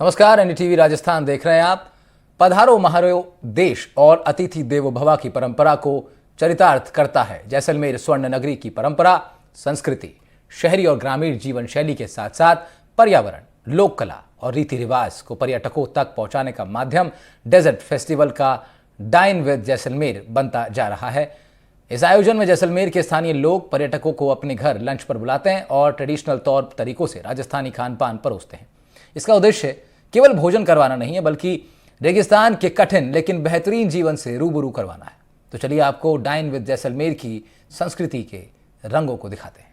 नमस्कार, एनडीटीवी राजस्थान देख रहे हैं आप। पधारो महारो देश और अतिथि देवो भव की परंपरा को चरितार्थ करता है जैसलमेर स्वर्ण नगरी की परंपरा, संस्कृति, शहरी और ग्रामीण जीवन शैली के साथ साथ पर्यावरण, लोक कला और रीति रिवाज को पर्यटकों तक पहुंचाने का माध्यम डेजर्ट फेस्टिवल का डाइन विद जैसलमेर बनता जा रहा है। इस आयोजन में जैसलमेर के स्थानीय लोग पर्यटकों को अपने घर लंच पर बुलाते हैं और ट्रेडिशनल तौर तरीकों से राजस्थानी खान पान परोसते हैं। इसका उद्देश्य केवल भोजन करवाना नहीं है, बल्कि रेगिस्तान के कठिन लेकिन बेहतरीन जीवन से रूबरू करवाना है। तो चलिए आपको डाइन विद जैसलमेर की संस्कृति के रंगों को दिखाते हैं।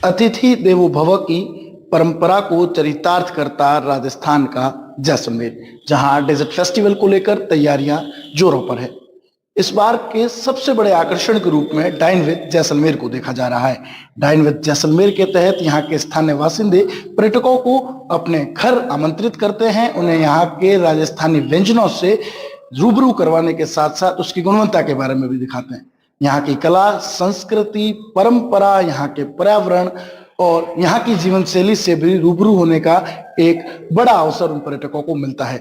अतिथि देवो भव की परंपरा को चरितार्थ करता राजस्थान का जैसलमेर, जहां डेजर्ट फेस्टिवल को लेकर तैयारियां जोरों पर है। इस बार के सबसे बड़े आकर्षण के रूप में डाइन विद जैसलमेर को देखा जा रहा है। डाइन विद जैसलमेर के तहत यहां के स्थानीय बासिंदे पर्यटकों को अपने घर आमंत्रित करते हैं, उन्हें यहाँ के राजस्थानी व्यंजनों से रूबरू करवाने के साथ साथ उसकी गुणवत्ता के बारे में भी दिखाते हैं। यहाँ की कला, संस्कृति, परंपरा, यहाँ के पर्यावरण और यहाँ की जीवन शैली से भी रूबरू होने का एक बड़ा अवसर उन पर्यटकों को मिलता है।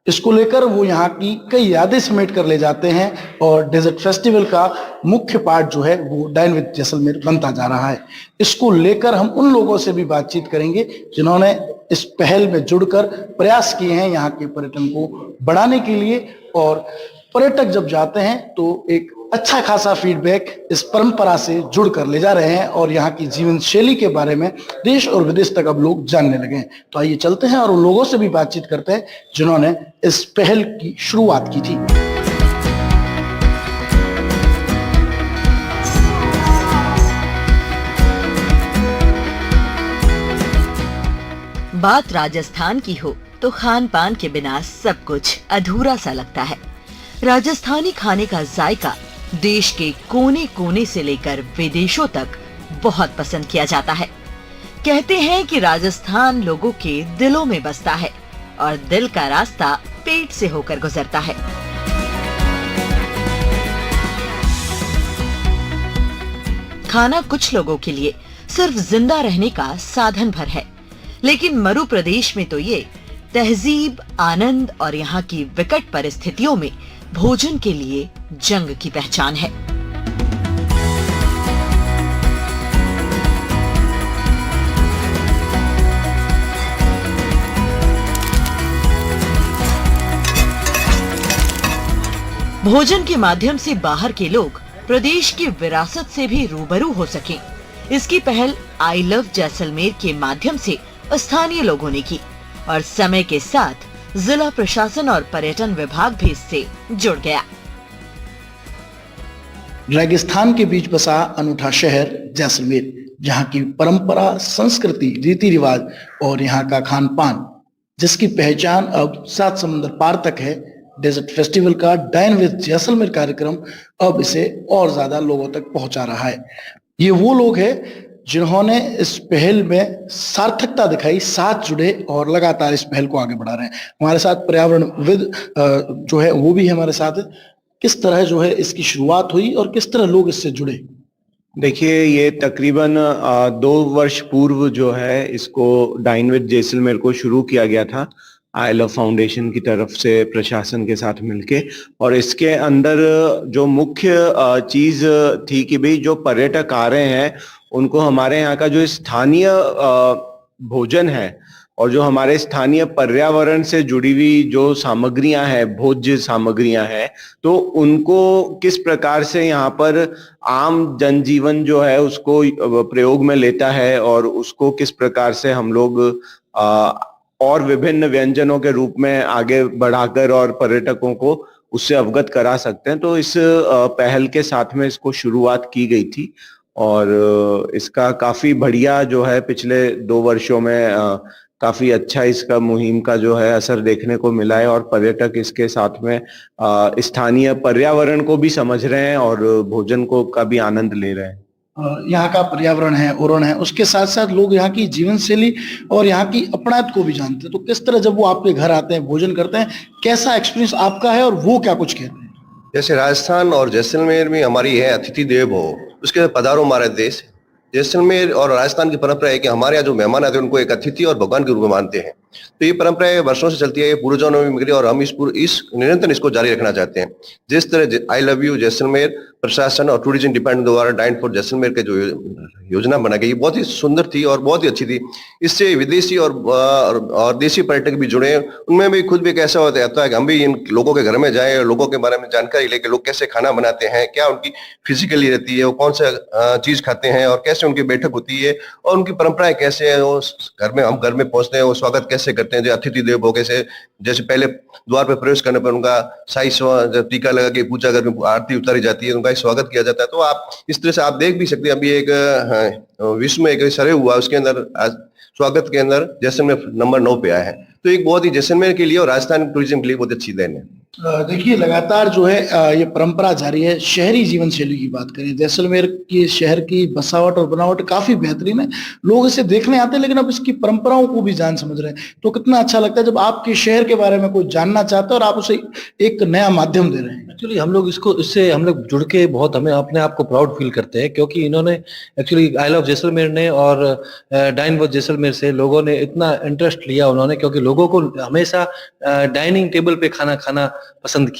इसको लेकर वो यहाँ की कई यादें समेट कर ले जाते हैं और डेजर्ट फेस्टिवल का मुख्य पार्ट जो है वो डाइन विद जैसलमेर बनता जा रहा है। इसको लेकर हम उन लोगों से भी बातचीत करेंगे जिन्होंने इस पहल में जुड़कर प्रयास किए हैं यहाँ के पर्यटन को बढ़ाने के लिए, और पर्यटक जब जाते हैं तो एक अच्छा खासा फीडबैक इस परंपरा से जुड़कर ले जा रहे हैं और यहाँ की जीवन शैली के बारे में देश और विदेश तक अब लोग जानने लगे हैं। तो आइए चलते हैं और उन लोगों से भी बातचीत करते हैं जिन्होंने इस पहल की शुरुआत की थी। बात राजस्थान की हो तो खान पान के बिना सब कुछ अधूरा सा लगता है। राजस्थानी खाने का जायका देश के कोने कोने से लेकर विदेशों तक बहुत पसंद किया जाता है। कहते हैं कि राजस्थान लोगों के दिलों में बसता है और दिल का रास्ता पेट से होकर गुजरता है। खाना कुछ लोगों के लिए सिर्फ जिंदा रहने का साधन भर है, लेकिन मरु प्रदेश में तो ये तहजीब, आनंद और यहाँ की विकट परिस्थितियों में भोजन के लिए जंग की पहचान है। भोजन के माध्यम से बाहर के लोग प्रदेश की विरासत से भी रूबरू हो सकें, इसकी पहल आई लव जैसलमेर के माध्यम से स्थानीय लोगों ने की और समय के साथ जिला प्रशासन और पर्यटन विभाग भी इससे जुड़ गया। रेगिस्तान के बीच बसा अनूठा शहर जैसलमेर, जहाँ की परंपरा, संस्कृति, रीति रिवाज और यहाँ का खान पान, जिसकी पहचान अब 7 समुंदर पार तक है। डेजर्ट फेस्टिवल का डाइन विद जैसलमेर कार्यक्रम अब इसे और ज्यादा लोगों तक पहुंचा रहा है। ये वो लोग हैं जिन्होंने इस पहल में सार्थकता दिखाई, साथ जुड़े और लगातार इस पहल को आगे बढ़ा रहे हैं। हमारे साथ पर्यावरण विद जो है वो भी हमारे साथ। किस तरह जो है इसकी शुरुआत हुई और किस तरह लोग इससे जुड़े? देखिए, ये तकरीबन 2 वर्ष पूर्व जो है इसको डाइन विद जैसलमेर को शुरू किया गया था आई लव फाउंडेशन की तरफ से, प्रशासन के साथ मिलके। और इसके अंदर जो मुख्य चीज थी कि भाई जो पर्यटक आ रहे हैं उनको हमारे यहाँ का जो स्थानीय भोजन है और जो हमारे स्थानीय पर्यावरण से जुड़ी हुई जो सामग्रियां हैं, भोज्य सामग्रियां हैं, तो उनको किस प्रकार से यहाँ पर आम जनजीवन जो है उसको प्रयोग में लेता है और उसको किस प्रकार से हम लोग और विभिन्न व्यंजनों के रूप में आगे बढ़ाकर और पर्यटकों को उससे अवगत करा सकते हैं। तो इस पहल के साथ में इसको शुरुआत की गई थी और इसका काफी बढ़िया जो है पिछले 2 वर्षों में काफी अच्छा इसका मुहिम का जो है असर देखने को मिला है और पर्यटक इसके साथ में स्थानीय पर्यावरण को भी समझ रहे हैं और भोजन को का भी आनंद ले रहे हैं। यहाँ का पर्यावरण है, ओरण है, उसके साथ साथ लोग यहाँ की जीवन शैली और यहाँ की अपनायत को भी जानते हैं। तो किस तरह जब वो आपके घर आते हैं, भोजन करते हैं, कैसा एक्सपीरियंस आपका है और वो क्या कुछ कहते हैं? जैसे राजस्थान और जैसलमेर में हमारी है अतिथि देव भव, उसके पधारो हमारे देश। जैसलमेर और राजस्थान की परंपरा है कि हमारे यहाँ जो मेहमान आते हैं उनको एक अतिथि और भगवान के रूप में मानते हैं। तो ये परंपरा वर्षों से चलती है, ये पूर्वजों ने भी मिली और हम इस निरंतर इसको जारी रखना चाहते हैं। जिस तरह आई लव यू जैसलमेर प्रशासन और टूरिज्म डिपार्टमेंट द्वारा डाइन फॉर जैसलमेर के जो योजना बनाई गई, बहुत ही सुंदर थी और बहुत ही अच्छी थी। इससे विदेशी और देशी पर्यटक भी जुड़े, उनमें भी खुद भी कैसा होता है कि हम भी इन लोगों के घर में जाएं, लोगों के बारे में जानकारी लेके लोग कैसे खाना बनाते हैं, क्या उनकी फिजिकली रहती है, वो कौन सा चीज खाते हैं और कैसे उनकी बैठक होती है और उनकी परंपराएं कैसे है। वो घर में हम घर में पहुंचते हैं, वो स्वागत कैसे करते हैं, जो अतिथि देव भव कैसे, जैसे पहले द्वार पर प्रवेश करने पर उनका जब टीका लगा के पूजा घर में आरती उतारी जाती है, उनका स्वागत किया जाता है। तो आप इस तरह से आप देख भी सकते हैं। अभी एक विश्व में एक सर्वे हुआ, उसके अंदर स्वागत के अंदर जैसलमेर नंबर 9 पे आया है। तो एक बहुत ही जैसलमेर के लिए और राजस्थान टूरिज्म के लिए बहुत अच्छी देन है। देखिए लगातार जो है ये परंपरा जारी है। शहरी जीवन शैली की बात करें, जैसलमेर के शहर की बसावट और बनावट काफी बेहतरीन है। लोग इसे देखने आते हैं, लेकिन अब इसकी परंपराओं को भी जान समझ रहे हैं। तो कितना अच्छा लगता है जब आपके शहर के बारे में कोई जानना चाहता है और आप उसे एक नया माध्यम दे रहे हैं। एक्चुअली हम लोग इससे हम लोग जुड़ के बहुत हमें अपने आप को प्राउड फील करते हैं, क्योंकि इन्होंने एक्चुअली आई लव जैसलमेर ने और डाइन विद जैसलमेर से लोगों ने इतना इंटरेस्ट लिया उन्होंने, क्योंकि लोगों को हमेशा डाइनिंग टेबल पे खाना खाना पसंद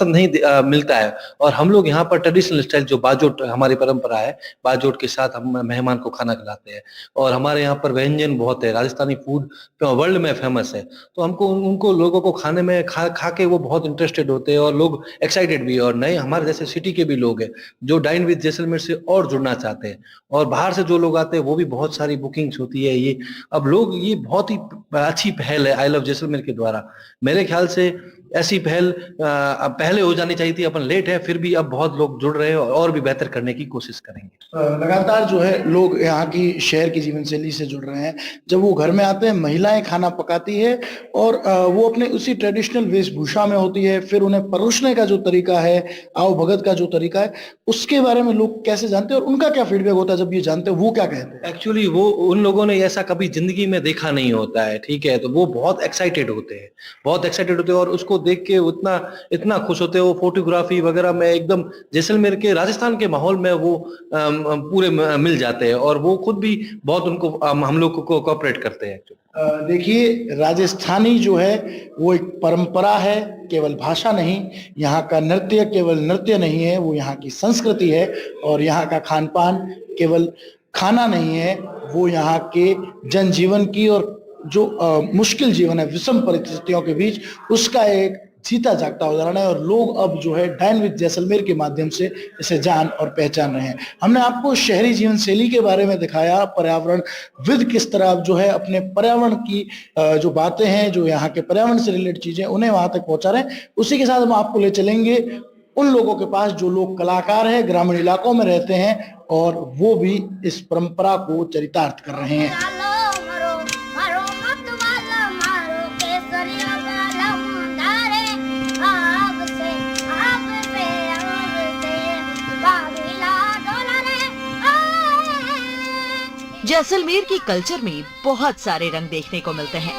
नहीं मिलता है। और हम लोग यहाँ पर ट्रेडिशनल स्टाइल जो बाजोट हमारी परंपरा है, बाजोट के साथ हम मेहमान को खाना खिलाते हैं। और हमारे यहाँ पर व्यंजन बहुत है, राजस्थानी फूड वर्ल्ड में फेमस है। तो हमको उनको लोगों को खाने में खा के वो बहुत इंटरेस्टेड होते हैं और लोग एक्साइटेड भी। और नए हमारे जैसे सिटी के भी लोग हैं जो डाइन विद जैसलमेर से और जुड़ना चाहते हैं, और बाहर से जो लोग आते हैं वो भी बहुत सारी बुकिंग्स होती है। ये अब लोग, ये बहुत ही अच्छी पहल है आई लव जैसलमेर के द्वारा। मेरे ख्याल से ऐसी पहल पहले हो जानी चाहिए थी, अपन लेट है, फिर भी अब बहुत लोग जुड़ रहे हैं और भी बेहतर करने की कोशिश करेंगे। लगातार जो है लोग यहाँ की शहर की जीवन शैली से जुड़ रहे हैं। जब वो घर में आते हैं, महिलाएं खाना पकाती है और वो अपने उसी ट्रेडिशनल वेशभूषा में होती है। फिर उन्हें परोसने का जो तरीका है, आओ भगत का जो तरीका है, उसके बारे में लोग कैसे जानते हैं और उनका क्या फीडबैक होता है जब ये जानते हैं, वो क्या कहते हैं? एक्चुअली वो उन लोगों ने ऐसा कभी जिंदगी में देखा नहीं होता है, ठीक है, तो वो बहुत एक्साइटेड होते हैं और उसको देख के इतना खुश होते हैं। वो फोटोग्राफी वगैरह में एकदम जैसलमेर के, राजस्थान के माहौल में वो पूरे मिल जाते हैं और वो खुद भी बहुत उनको हम लोग को कोऑपरेट करते हैं। देखिए राजस्थानी जो है वो एक परंपरा है, केवल भाषा नहीं। यहाँ का नृत्य केवल नृत्य नहीं है, वो यहाँ की संस्कृति है। और यहाँ का खान पान केवल खाना नहीं है, वो यहाँ के जनजीवन की और जो मुश्किल जीवन है, विषम परिस्थितियों के बीच, उसका एक जीता जागता उदाहरण है। और लोग अब जो है डाइन विद जैसलमेर के माध्यम से इसे जान और पहचान रहे हैं। हमने आपको शहरी जीवन शैली के बारे में दिखाया, पर्यावरण विद किस तरह अब जो है अपने पर्यावरण की जो बातें हैं, जो यहाँ के पर्यावरण से रिलेटेड चीजें, उन्हें वहां तक पहुंचा रहे हैं। उसी के साथ हम आपको ले चलेंगे उन लोगों के पास जो लोग कलाकार हैं, ग्रामीण इलाकों में रहते हैं और वो भी इस परंपरा को चरितार्थ कर रहे हैं। जैसलमेर की कल्चर में बहुत सारे रंग देखने को मिलते हैं।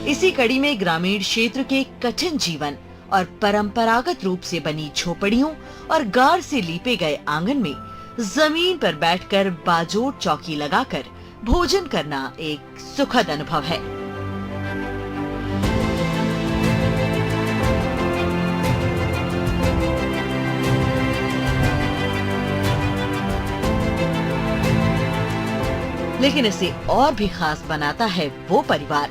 इसी कड़ी में ग्रामीण क्षेत्र के कठिन जीवन और परंपरागत रूप से बनी झोपड़ियों और गार से लीपे गए आंगन में जमीन पर बैठकर बाजोट चौकी लगाकर भोजन करना एक सुखद अनुभव है। लेकिन इसे और भी खास बनाता है वो परिवार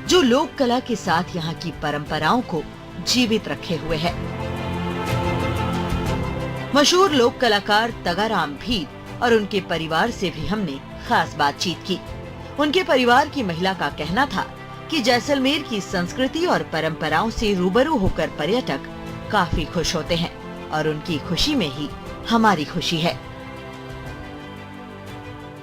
जो लोक कला के साथ यहाँ की परंपराओं को जीवित रखे हुए है। मशहूर लोक कलाकार तगाराम भीर और उनके परिवार से भी हमने खास बातचीत की। उनके परिवार की महिला का कहना था कि जैसलमेर की संस्कृति और परंपराओं से रूबरू होकर पर्यटक काफी खुश होते हैं और उनकी खुशी में ही हमारी खुशी है।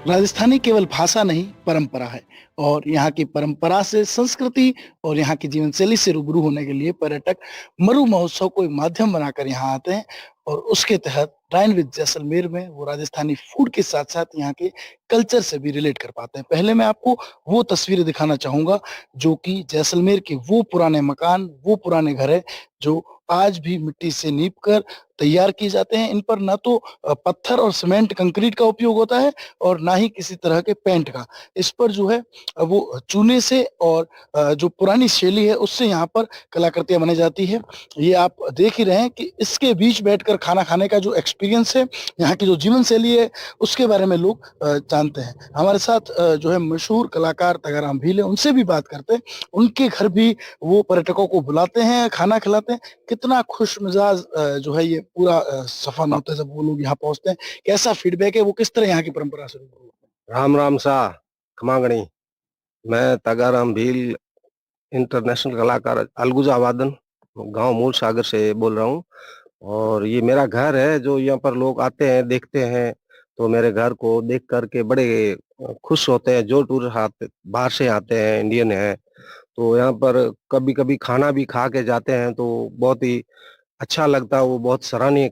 राजस्थानी केवल भाषा नहीं परंपरा है और यहाँ की परंपरा से, संस्कृति और यहाँ की जीवन शैली से रूबरू होने के लिए पर्यटक मरु महोत्सव को एक माध्यम बनाकर यहाँ आते हैं और उसके तहत डाइन विद जैसलमेर में वो राजस्थानी फूड के साथ साथ यहाँ के कल्चर से भी रिलेट कर पाते हैं। पहले मैं आपको वो तस्वीरें दिखाना चाहूंगा जो कि जैसलमेर के वो पुराने मकान, वो पुराने घर है जो आज भी मिट्टी से नीप कर तैयार किए जाते हैं। इन पर ना तो पत्थर और सीमेंट कंक्रीट का उपयोग होता है और ना ही किसी तरह के पेंट का। इस पर जो है वो चूने से और जो पुरानी शैली है उससे यहाँ पर कलाकृतियां बनाई जाती है। ये आप देख ही रहे हैं कि इसके बीच बैठकर खाना खाने का जो एक्सपीरियंस है, यहाँ की जो जीवन शैली है उसके बारे में लोग जानते हैं। हमारे साथ जो है मशहूर कलाकार तगाराम भील है, उनसे भी बात करते हैं। उनके घर भी वो पर्यटकों को बुलाते हैं, खाना खिलाते हैं। कितना खुश मिजाज जो है ये पूरा सफर होता है जब वो लोग यहाँ पहुंचते हैं। कैसा फीडबैक है, वो किस तरह यहाँ की परंपरा से रूबरू होते हैं? राम राम सा खमागणी। मैं तगाराम भील इंटरनेशनल कलाकार अलगुजा वादन गांव मूल सागर से बोल रहा हूँ और ये मेरा घर है। जो यहाँ पर लोग आते हैं, देखते हैं तो मेरे घर को देख करके बड़े खुश होते हैं। जो टूरिस्ट बाहर से आते हैं, इंडियन है, तो यहाँ पर कभी कभी खाना भी खा के जाते हैं तो बहुत ही अच्छा लगता है। वो बहुत सराहनीय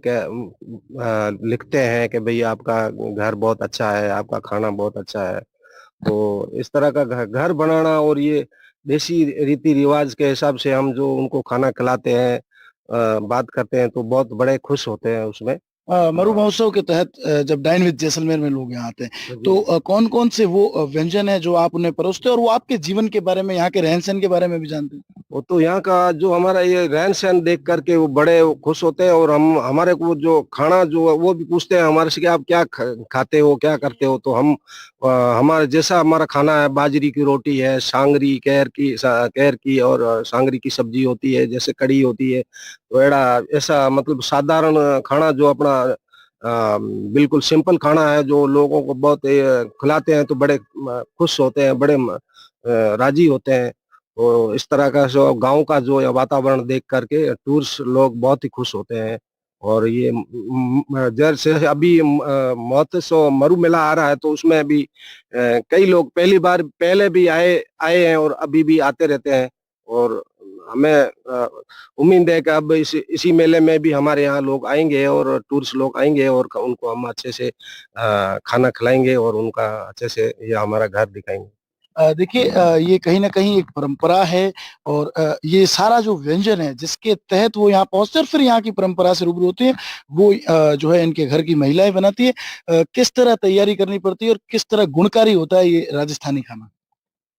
लिखते हैं कि भाई आपका घर बहुत अच्छा है, आपका खाना बहुत अच्छा है। तो इस तरह का घर बनाना और ये देसी रीति रिवाज के हिसाब से हम जो उनको खाना खिलाते हैं, बात करते हैं तो बहुत बड़े खुश होते हैं उसमें। मरु महोत्सव के तहत जब डाइन विद जैसलमेर में लोग यहाँ आते हैं तो कौन कौन से वो व्यंजन है जो आप उन्हें परोसते हैं और वो आपके जीवन के बारे में, यहाँ के रहन सहन के बारे में भी जानते हैं? वो तो यहाँ का जो हमारा ये रहन सहन देख करके वो बड़े खुश होते हैं और हम हमारे को जो खाना जो वो भी पूछते हैं हमारे से कि आप क्या खाते हो, क्या करते हो। तो हम हमारे जैसा हमारा खाना है, बाजरी की रोटी है, सांगरी कैर की और सांगरी की सब्जी होती है, जैसे कड़ी होती है। तो ऐसा मतलब साधारण खाना जो अपना बिल्कुल सिंपल खाना है जो लोगों को बहुत खिलाते हैं तो बड़े खुश होते हैं, बड़े राजी होते हैं। तो इस तरह का जो गांव का जो वातावरण देख करके टूरिस्ट लोग बहुत ही खुश होते हैं। और ये जैसे अभी महोत्सव मरु मेला आ रहा है तो उसमें भी कई लोग पहले भी आए हैं और अभी भी आते रहते हैं। और हमें उम्मीद है कि अब इसी मेले में भी हमारे यहाँ लोग आएंगे और टूरिस्ट लोग आएंगे और उनको हम अच्छे से खाना खिलाएंगे और उनका अच्छे से ये हमारा घर दिखाएंगे। देखिए ये कहीं ना कहीं एक परंपरा है और ये सारा जो व्यंजन है जिसके तहत वो यहाँ पहुंचते हैं और फिर यहाँ की परंपरा से रूबरू होते हैं, वो जो है इनके घर की महिलाएं बनाती है। किस तरह तैयारी करनी पड़ती है और किस तरह गुणकारी होता है ये राजस्थानी खाना?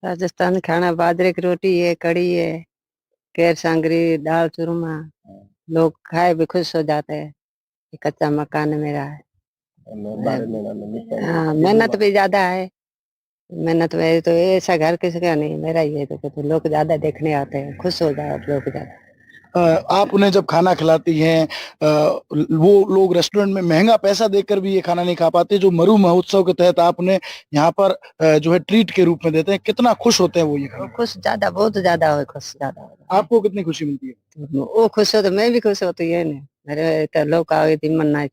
राजस्थानी खाना बाजरे की रोटी है, कड़ी है, केर सांगरी, दाल चूरमा। लोग खाए भी खुश हो जाते हैं। कच्चा मकान मेरा है। हाँ, मेहनत भी ज्यादा है। मेहनत में तो ऐसा घर किसी का नहीं, मेरा ही है। तो लोग ज्यादा देखने आते हैं, खुश हो जाते लोग ज्यादा। आप उन्हें जब खाना खिलाती हैं, वो लोग रेस्टोरेंट में महंगा पैसा देकर भी ये खाना नहीं खा पाते, जो मरु महोत्सव के तहत आप उन्हें यहाँ पर जो है ट्रीट के रूप में देते हैं, कितना खुश होते हैं वो ये खाना? खुश ज्यादा, बहुत ज्यादा हो, खुश ज्यादा। आपको कितनी खुशी मिलती है? वो खुश हो तो मैं भी खुश होती है। मेरे तो लोग आगे दिन मना है।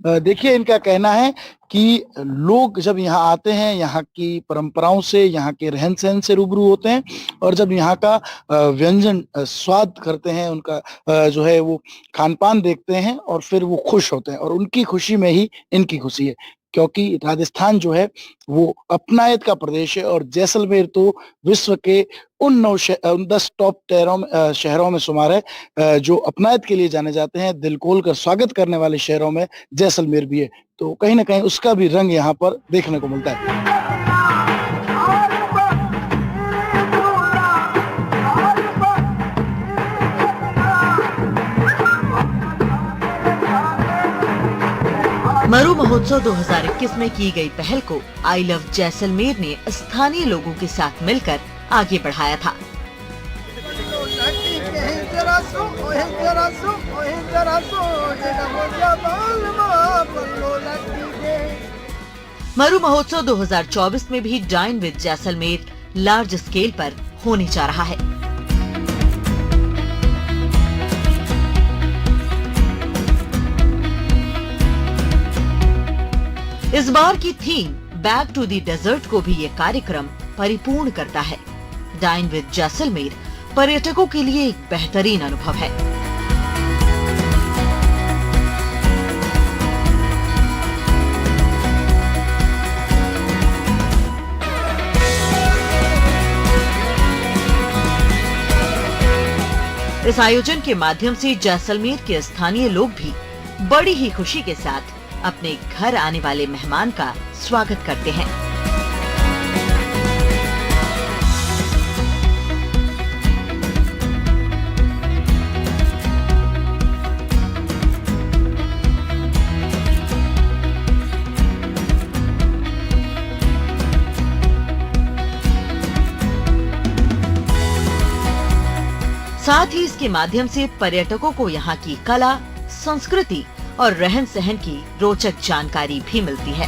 देखिए इनका कहना है कि लोग जब यहाँ आते हैं, यहाँ की परंपराओं से, यहाँ के रहन सहन से रूबरू होते हैं और जब यहाँ का व्यंजन स्वाद करते हैं, उनका जो है वो खान पान देखते हैं और फिर वो खुश होते हैं और उनकी खुशी में ही इनकी खुशी है। क्योंकि राजस्थान जो है वो अपनायत का प्रदेश है और जैसलमेर तो विश्व के उन 10 टॉप शहरों में शुमार है जो अपनायत के लिए जाने जाते हैं। दिल खोल कर स्वागत करने वाले शहरों में जैसलमेर भी है। तो कहीं ना कहीं उसका भी रंग यहाँ पर देखने को मिलता है। मरु महोत्सव 2021 में की गई पहल को आई लव जैसलमेर ने स्थानीय लोगों के साथ मिलकर आगे बढ़ाया था। मरु महोत्सव 2024 में भी dine with Jaisalmer large scale पर होने जा रहा है। इस बार की theme back to the desert को भी ये कार्यक्रम परिपूर्ण करता है। डाइन विद जैसलमेर पर्यटकों के लिए एक बेहतरीन अनुभव है। इस आयोजन के माध्यम से जैसलमेर के स्थानीय लोग भी बड़ी ही खुशी के साथ अपने घर आने वाले मेहमान का स्वागत करते हैं। साथ ही इसके माध्यम से पर्यटकों को यहाँ की कला, संस्कृति और रहन सहन की रोचक जानकारी भी मिलती है।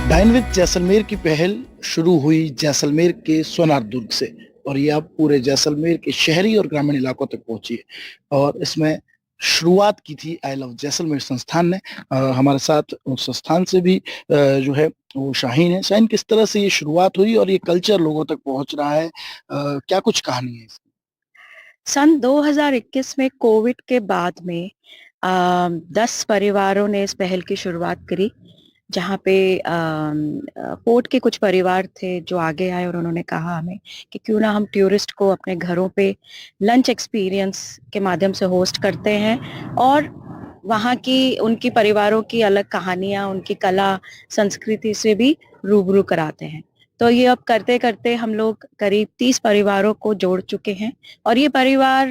डाइन विद जैसलमेर की पहल शुरू हुई जैसलमेर के सोनार दुर्ग से और ये अब पूरे जैसलमेर के शहरी और ग्रामीण इलाकों तक पहुंची है और इसमें शुरुआत की थी आई लव जैसलमेर संस्थान ने। हमारे साथ उस संस्थान से भी जो है वो शाहीन है। शाहीन, किस तरह से ये शुरुआत हुई और ये कल्चर लोगों तक पहुंच रहा है, क्या कुछ कहानी है इसकी? सन 2021 में कोविड के बाद में 10 परिवारों ने इस पहल की शुरुआत करी, जहाँ पे पोर्ट के कुछ परिवार थे जो आगे आए और उन्होंने कहा हमें कि क्यों ना हम टूरिस्ट को अपने घरों पे लंच एक्सपीरियंस के माध्यम से होस्ट करते हैं और वहाँ की उनकी परिवारों की अलग कहानियाँ, उनकी कला संस्कृति से भी रूबरू कराते हैं। तो ये अब करते करते हम लोग करीब 30 परिवारों को जोड़ चुके हैं और ये परिवार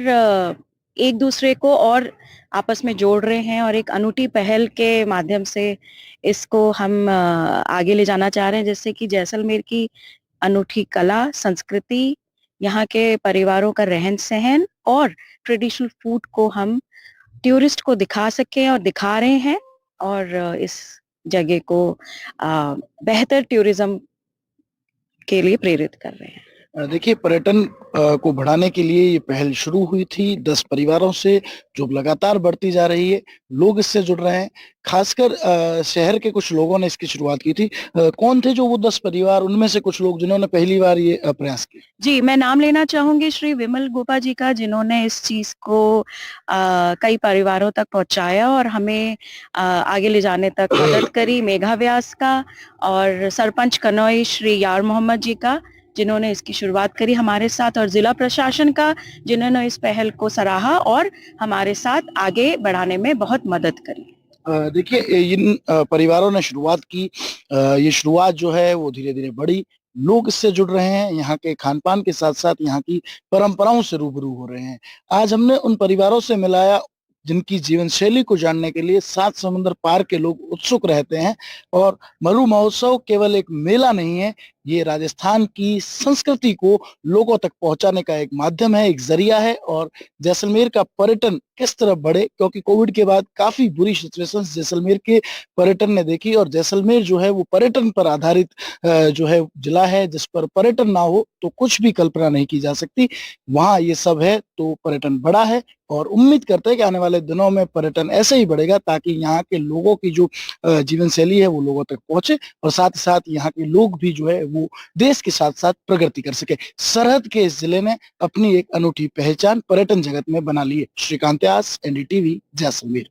एक दूसरे को और आपस में जोड़ रहे हैं और एक अनूठी पहल के माध्यम से इसको हम आगे ले जाना चाह रहे हैं, जिससे कि जैसलमेर की अनूठी कला, संस्कृति, यहाँ के परिवारों का रहन सहन और ट्रेडिशनल फूड को हम टूरिस्ट को दिखा सके और दिखा रहे हैं और इस जगह को बेहतर टूरिज्म के लिए प्रेरित कर रहे हैं। देखिए, पर्यटन को बढ़ाने के लिए ये पहल शुरू हुई थी 10 परिवारों से, जो लगातार बढ़ती जा रही है। लोग इससे जुड़ रहे हैं, खासकर शहर के कुछ लोगों ने इसकी शुरुआत की थी। कौन थे जो वो 10 परिवार, उनमें से कुछ लोग जिन्होंने पहली बार ये प्रयास किया? जी, मैं नाम लेना चाहूंगी श्री विमल गोपा जी का, जिन्होंने इस चीज को कई परिवारों तक पहुंचाया और हमें आगे ले जाने तक मदद करी। मेघा व्यास का और सरपंच कनौई श्री यार मोहम्मद जी का, जिन्होंने इसकी शुरुआत करी हमारे साथ, और जिला प्रशासन का, जिन्होंने इस पहल को सराहा और हमारे साथ आगे बढ़ाने में बहुत मदद करी। देखिए, इन परिवारों ने शुरुआत की, ये शुरुआत जो है वो धीरे धीरे बढ़ी। लोग इससे जुड़ रहे हैं, यहाँ के खान पान के साथ साथ यहाँ की परंपराओं से रूबरू हो रहे हैं। आज हमने उन परिवारों से मिलाया जिनकी जीवन शैली को जानने के लिए 7 समुद्र पार के लोग उत्सुक रहते हैं। और मरु महोत्सव केवल एक मेला नहीं है, ये राजस्थान की संस्कृति को लोगों तक पहुंचाने का एक माध्यम है, एक जरिया है। और जैसलमेर का पर्यटन किस तरह बढ़े, क्योंकि कोविड के बाद काफी बुरी सिचुएशंस जैसलमेर के पर्यटन ने देखी और जैसलमेर जो है वो पर्यटन पर आधारित जो है जिला है, जिस पर पर्यटन ना हो तो कुछ भी कल्पना नहीं की जा सकती। वहाँ ये सब है तो पर्यटन बढ़ा है और उम्मीद करते हैं कि आने वाले दिनों में पर्यटन ऐसे ही बढ़ेगा, ताकि यहाँ के लोगों की जो जीवन शैली है वो लोगों तक पहुंचे और साथ ही साथ यहाँ के लोग भी जो है वो देश के साथ साथ प्रगति कर सके। सरहद के इस जिले ने अपनी एक अनूठी पहचान पर्यटन जगत में बना ली है। श्रीकांत व्यास, एनडीटीवी, जैसलमेर।